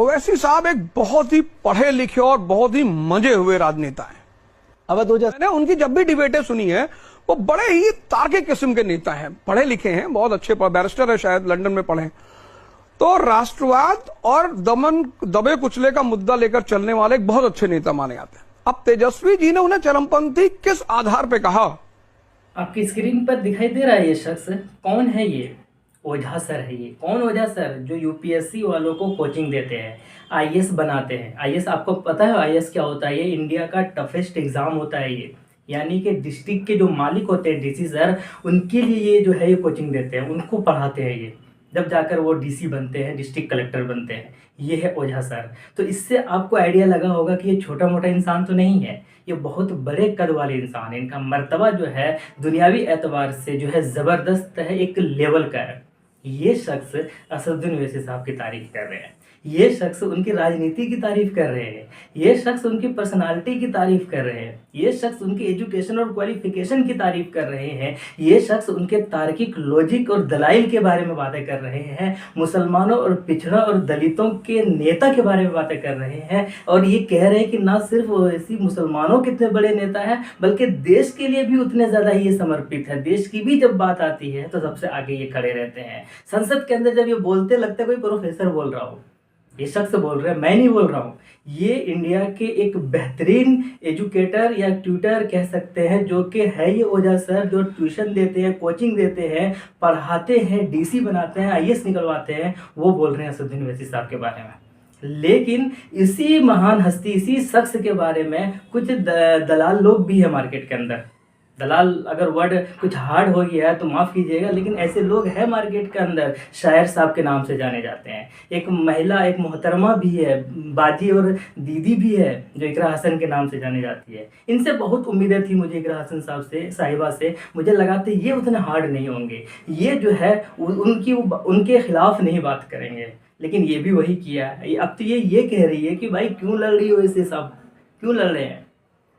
ओवैसी साहब एक बहुत ही पढ़े लिखे और बहुत ही मजे हुए राजनेता हैं। अब मैंने उनकी जब भी डिबेटें सुनी है वो बड़े ही तार्किक किस्म के नेता हैं, पढ़े लिखे हैं, बहुत अच्छे बैरिस्टर है, शायद लंदन में पढ़े। तो राष्ट्रवाद और दबे कुचले का मुद्दा लेकर चलने वाले एक बहुत अच्छे नेता माने जाते हैं। अब तेजस्वी जी ने उन्हें चरमपंथी किस आधार पर कहा? आपकी स्क्रीन पर दिखाई दे रहा है ये शख्स कौन है? ये ओझा सर है। ये कौन ओझा सर? जो यूपीएससी वालों को कोचिंग देते हैं, आईएएस बनाते हैं। आईएएस आपको पता है आईएएस क्या होता है? ये इंडिया का टफेस्ट एग्जाम होता है ये, यानी कि डिस्ट्रिक्ट के जो मालिक होते हैं डीसी सर, उनके लिए ये जो है ये कोचिंग देते हैं, उनको पढ़ाते हैं ये, जब जाकर वो डीसी बनते हैं, डिस्ट्रिक्ट कलेक्टर बनते हैं। ये है ओझा सर। तो इससे आपको आइडिया लगा होगा कि ये छोटा मोटा इंसान तो नहीं है, ये बहुत बड़े कद वाले इंसान है। इनका मर्तबा जो है दुनियावी एतबार से जो है ज़बरदस्त है, एक लेवल का है। ये शख्स असदुद्दीन ओवैसी साहब की तारीफ कर रहे हैं, ये शख्स उनकी राजनीति की तारीफ कर रहे हैं, ये शख्स उनकी पर्सनालिटी की तारीफ कर रहे हैं, ये शख्स उनकी एजुकेशन और क्वालिफिकेशन की तारीफ कर रहे हैं, ये शख्स उनके तार्किक लॉजिक और दलाइल के बारे में बातें कर रहे हैं, मुसलमानों और पिछड़ा और दलितों के नेता के बारे में बातें कर रहे हैं। और ये कह रहे हैं कि ना सिर्फ ओवैसी मुसलमानों के इतने बड़े नेता हैं, बल्कि देश के लिए भी उतने ज़्यादा ही ये समर्पित है। देश की भी जब बात आती है तो सबसे आगे ये खड़े रहते हैं। संसद के अंदर जब ये बोलते लगता है कोई प्रोफेसर बोल रहा हो, ये शख्स बोल रहे हैं, मैं नहीं बोल रहा हूँ। ये इंडिया के एक बेहतरीन एजुकेटर या ट्यूटर कह सकते हैं, जो कि है ये ओझा सर, जो ट्यूशन देते हैं, कोचिंग देते हैं, पढ़ाते हैं, डीसी बनाते हैं, आईएएस निकलवाते हैं। वो बोल रहे हैं असदुद्दीन ओवैसी साहब के बारे में। लेकिन इसी महान हस्ती, इसी शख्स के बारे में कुछ दलाल लोग भी है मार्केट के अंदर। दलाल अगर वर्ड कुछ हार्ड हो गया है तो माफ़ कीजिएगा, लेकिन ऐसे लोग हैं मार्केट के अंदर। शायर साहब के नाम से जाने जाते हैं। एक महिला, एक मोहतरमा भी है, बाजी और दीदी भी है, जो इकरा हसन के नाम से जानी जाती है। इनसे बहुत उम्मीदें थी मुझे, इकरा हसन साहब से, साहिबा से। मुझे लगा था ये उतने हार्ड नहीं होंगे, ये जो है उनके खिलाफ नहीं बात करेंगे, लेकिन ये भी वही किया। अब तो ये कह रही है कि भाई क्यों लड़ रही हो ऐसे साहब, क्यों लड़ रहे हैं?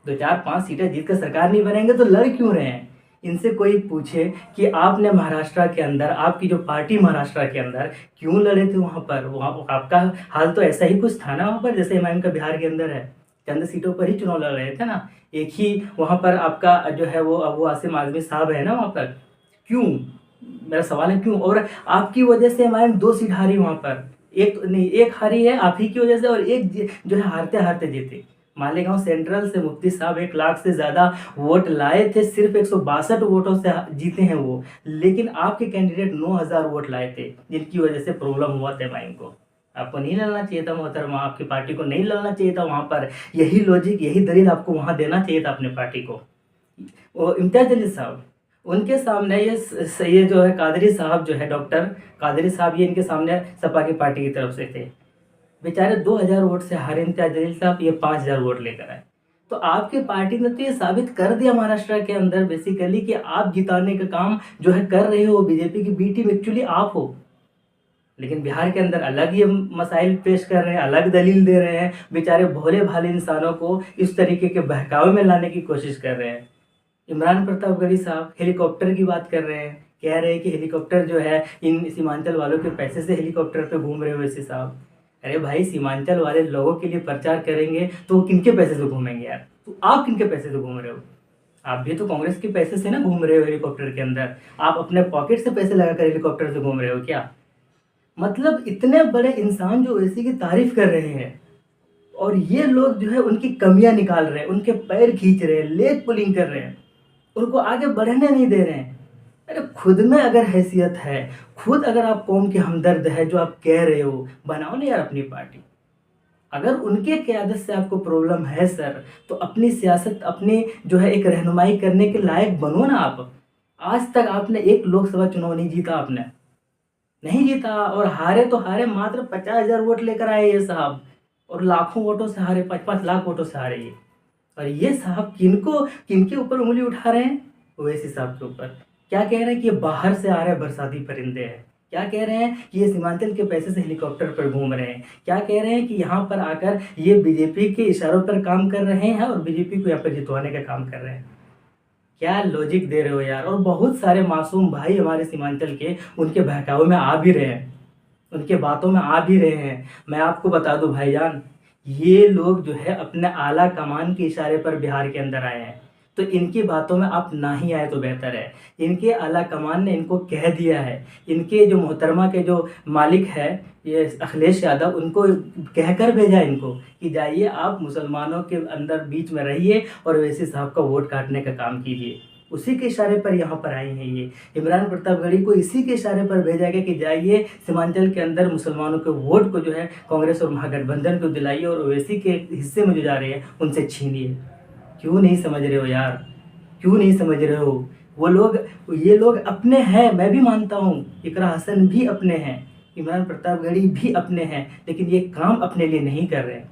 2-4-5 सीटें जीत कर सरकार नहीं बनेंगे तो लड़ क्यों रहे हैं? इनसे कोई पूछे कि आपने महाराष्ट्र के अंदर, आपकी जो पार्टी महाराष्ट्र के अंदर क्यों लड़े थे वहाँ पर? वहाँ आपका हाल तो ऐसा ही कुछ था ना वहाँ पर, जैसे इमाम का बिहार के अंदर है, चंद सीटों पर ही चुनाव लड़ रहे थे ना। एक ही वहाँ पर आपका जो है वो अबू आसिम आजमी साहब है ना वहाँ पर, क्यों? मेरा सवाल है क्यों? और आपकी वजह से इमाम 2 सीट हारी वहाँ पर, एक नहीं, एक हारी है आप ही की वजह से, और एक जो है हारते हारते जीते। मालेगांव सेंट्रल से मुफ्ती साहब 1 लाख से ज़्यादा वोट लाए थे, सिर्फ 162 वोटों से जीते हैं वो। लेकिन आपके कैंडिडेट 9000 वोट लाए थे, जिनकी वजह से प्रॉब्लम हुआ था माइन को। आपको नहीं लड़ना चाहिए था मोहतरमा, आपकी पार्टी को नहीं लड़ना चाहिए था वहाँ पर। यही लॉजिक, यही दलील आपको वहाँ देना चाहिए था अपने पार्टी को। और इम्तियाज जलील साहब, उनके सामने ये जो है कादरी साहब, जो है डॉक्टर कादरी साहब, ये इनके सामने सपा की पार्टी की तरफ से थे। बेचारे 2000 वोट से हारे इम्तियाज जलील साहब, ये 5000 वोट लेकर आए। तो आपकी पार्टी ने तो ये साबित कर दिया महाराष्ट्र के अंदर बेसिकली कि आप जिताने का काम जो है कर रहे हो, बीजेपी की बी टीम एक्चुअली आप हो। लेकिन बिहार के अंदर अलग ये मसाइल पेश कर रहे हैं, अलग दलील दे रहे हैं, बेचारे भोले भाले इंसानों को इस तरीके के बहकावे में लाने की कोशिश कर रहे हैं। इमरान प्रतापगढ़ी साहब हेलीकॉप्टर की बात कर रहे हैं, कह रहे हैं कि हेलीकॉप्टर जो है इन सीमांचल वालों के पैसे से हेलीकॉप्टर पे घूम रहे हो वैसे साहब। अरे भाई, सीमांचल वाले लोगों के लिए प्रचार करेंगे तो किनके पैसे से घूमेंगे यार? तो आप किनके पैसे से घूम रहे हो? आप भी तो कांग्रेस के पैसे से ना घूम रहे हो हेलीकॉप्टर के अंदर। आप अपने पॉकेट से पैसे लगाकर हेलीकॉप्टर से घूम रहे हो क्या? मतलब इतने बड़े इंसान जो ओवैसी की तारीफ कर रहे हैं, और ये लोग जो है उनकी कमियां निकाल रहे हैं, उनके पैर खींच रहे हैं, लेग पुलिंग कर रहे हैं, उनको आगे बढ़ने नहीं दे रहे हैं। अरे खुद में अगर हैसियत है, खुद अगर आप कौम के हमदर्द है, जो आप कह रहे हो, बनाओ ना यार अपनी पार्टी। अगर उनके क़यादत से आपको प्रॉब्लम है सर, तो अपनी सियासत, अपनी जो है एक रहनुमाई करने के लायक बनो ना आप। आज तक आपने एक लोकसभा चुनाव नहीं जीता, आपने नहीं जीता, और हारे तो हारे मात्र 50,000 वोट लेकर आए ये साहब, और लाखों वोटों से हारे, 5-5 लाख वोटों से हारे ये। और ये साहब किनके ऊपर उंगली उठा रहे हैं? ओवैसी साहब के ऊपर। क्या कह रहे हैं कि ये बाहर से आ रहे बरसाती परिंदे हैं? क्या कह रहे हैं कि ये सीमांचल के पैसे से हेलीकॉप्टर पर घूम रहे हैं? क्या कह रहे हैं कि यहाँ पर आकर ये बीजेपी के इशारों पर काम कर रहे हैं और बीजेपी को यहाँ पर जितवाने का काम कर रहे हैं? क्या लॉजिक दे रहे हो यार? और बहुत सारे मासूम भाई हमारे सीमांचल के उनके बहकावे में आ भी रहे हैं, उनके बातों में आ भी रहे हैं। मैं आपको बता दूं भाईजान, ये लोग जो है अपने आला कमान के इशारे पर बिहार के अंदर आए हैं, तो इनकी बातों में आप ना ही आए तो बेहतर है। इनके आला कमान ने इनको कह दिया है, इनके जो मोहतरमा के जो मालिक है ये अखिलेश यादव, उनको कहकर भेजा इनको कि जाइए आप मुसलमानों के अंदर बीच में रहिए और ओवैसी साहब का वोट काटने का काम कीजिए। उसी के इशारे पर यहाँ पर आई हैं ये। इमरान प्रतापगढ़ी को इसी के इशारे पर भेजा गया कि जाइए सीमांचल के अंदर मुसलमानों के वोट को जो है कांग्रेस और महागठबंधन को दिलाइए और ओवैसी के हिस्से में जो जा रहे हैं उनसे छीनिए। क्यों नहीं समझ रहे हो यार, क्यों नहीं समझ रहे हो? वो लोग, ये लोग अपने हैं, मैं भी मानता हूँ, इकरा हसन भी अपने हैं, इमरान प्रतापगढ़ी भी अपने हैं, लेकिन ये काम अपने लिए नहीं कर रहे हैं।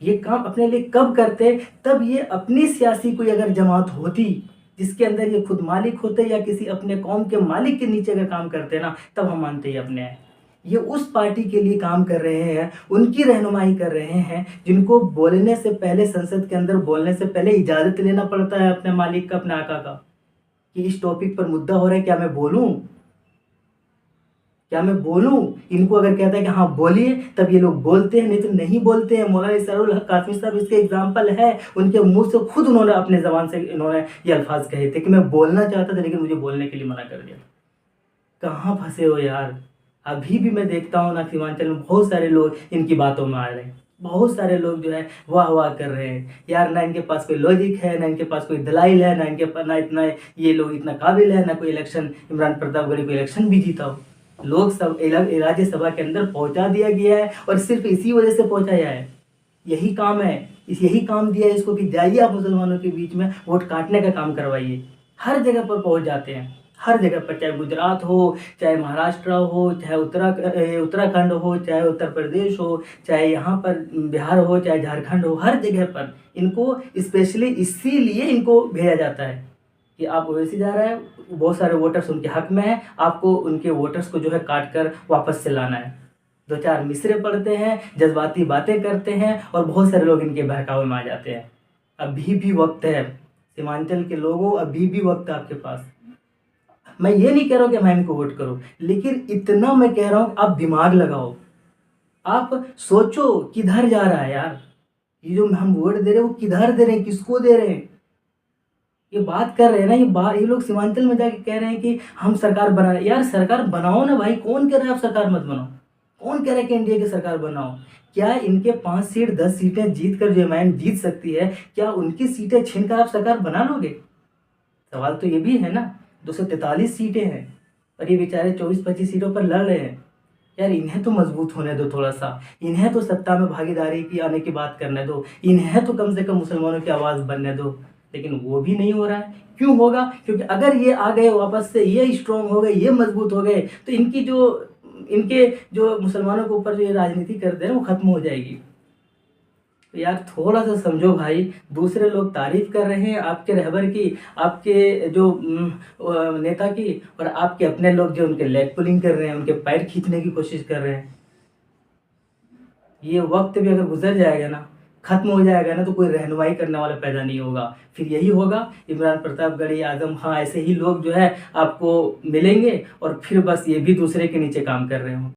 ये काम अपने लिए कब करते, तब ये अपनी सियासी कोई अगर जमात होती जिसके अंदर ये खुद मालिक होते या किसी अपने कौम के मालिक के नीचे अगर काम करते ना, तब हम मानते ही अपने हैं। ये उस पार्टी के लिए काम कर रहे हैं, उनकी रहनुमाई कर रहे हैं, जिनको बोलने से पहले, संसद के अंदर बोलने से पहले इजाज़त लेना पड़ता है अपने मालिक का, अपने आका का, कि इस टॉपिक पर मुद्दा हो रहा है, क्या मैं बोलूं, क्या मैं बोलूं? इनको अगर कहता है कि हाँ बोलिए, तब ये लोग बोलते हैं, नहीं तो नहीं बोलते हैं। मौलाना इसरारुल हक कासमी साहब इसके एग्जाम्पल है, उनके मुंह से खुद उन्होंने अपने ज़बान से इन्होंने ये अल्फाज कहे थे कि मैं बोलना चाहता था लेकिन मुझे बोलने के लिए मना कर दिया। कहाँ फंसे हो यार? अभी भी मैं देखता हूँ ना, सीमांचल में बहुत सारे लोग इनकी बातों में आ रहे हैं, बहुत सारे लोग जो है वाह वाह कर रहे हैं यार। ना इनके पास कोई लॉजिक है, ना इनके पास कोई दलाइल है, ना इनके पास, ना इतना ये लोग इतना काबिल है, ना कोई इलेक्शन इमरान प्रतापगढ़ी को इलेक्शन भी जीता हो। लोग सब राज्यसभा के अंदर पहुंचा दिया गया है और सिर्फ इसी वजह से पहुंचाया है। यही काम है, यही काम दिया है इसको कि जाइए आप मुसलमानों के बीच में वोट काटने का काम करवाइए। हर जगह पर पहुंच जाते हैं, हर जगह पर, चाहे गुजरात हो, चाहे महाराष्ट्र हो, चाहे उत्तराखंड हो, चाहे उत्तर प्रदेश हो, चाहे यहाँ पर बिहार हो, चाहे झारखंड हो, हर जगह पर इनको स्पेशली इसीलिए इनको भेजा जाता है कि आप ओवैसी जा रहे हैं, बहुत सारे वोटर्स उनके हक में हैं, आपको उनके वोटर्स को जो है काट कर वापस से लाना है। दो चार मिसरे पढ़ते हैं, जज्बाती बातें करते हैं और बहुत सारे लोग इनके बहकावे में आ जाते हैं। अभी भी वक्त है सीमांचल के लोगों, अभी भी वक्त है आपके पास। मैं ये नहीं कह रहा हूँ कि मैं इनको वोट करूँ, लेकिन इतना मैं कह रहा हूँ आप दिमाग लगाओ, आप सोचो किधर जा रहा है यार ये जो हम वोट दे रहे हैं, वो किधर दे रहे हैं, किसको दे रहे हैं? ये बात कर रहे हैं ना, ये लोग सीमांचल में जाके कह रहे हैं कि हम सरकार बना रहे हैं। यार सरकार बनाओ ना भाई, कौन कह रहा है आप सरकार मत बनाओ? कौन कह रहा है कि एनडीए की सरकार बनाओ? क्या इनके 5 सीट 10 सीटें जीत कर जो एमआईएम जीत सकती है, क्या उनकी सीटें छीन कर आप सरकार बना लोगे? सवाल तो ये भी है ना। 243 सीटें हैं और ये बेचारे 24-25 सीटों पर लड़ रहे हैं। यार इन्हें तो मजबूत होने दो थोड़ा सा, इन्हें तो सत्ता में भागीदारी की आने की बात करने दो, इन्हें तो कम से कम मुसलमानों की आवाज़ बनने दो। लेकिन वो भी नहीं हो रहा है। क्यों होगा? क्योंकि अगर ये आ गए वापस से, ये स्ट्रॉन्ग हो गए, ये मजबूत हो गए, तो इनके जो मुसलमानों के ऊपर जो ये राजनीति करते हैं वो खत्म हो जाएगी। तो यार थोड़ा सा समझो भाई, दूसरे लोग तारीफ कर रहे हैं आपके रहबर की, आपके जो नेता की, और आपके अपने लोग जो उनके लेग पुलिंग कर रहे हैं, उनके पैर खींचने की कोशिश कर रहे हैं। ये वक्त भी अगर गुजर जाएगा ना, खत्म हो जाएगा ना, तो कोई रहनुमाई करने वाला पैदा नहीं होगा। फिर यही होगा, इमरान प्रतापगढ़ी, आजम खां, ऐसे ही लोग जो है आपको मिलेंगे और फिर बस ये भी दूसरे के नीचे काम कर रहे हों।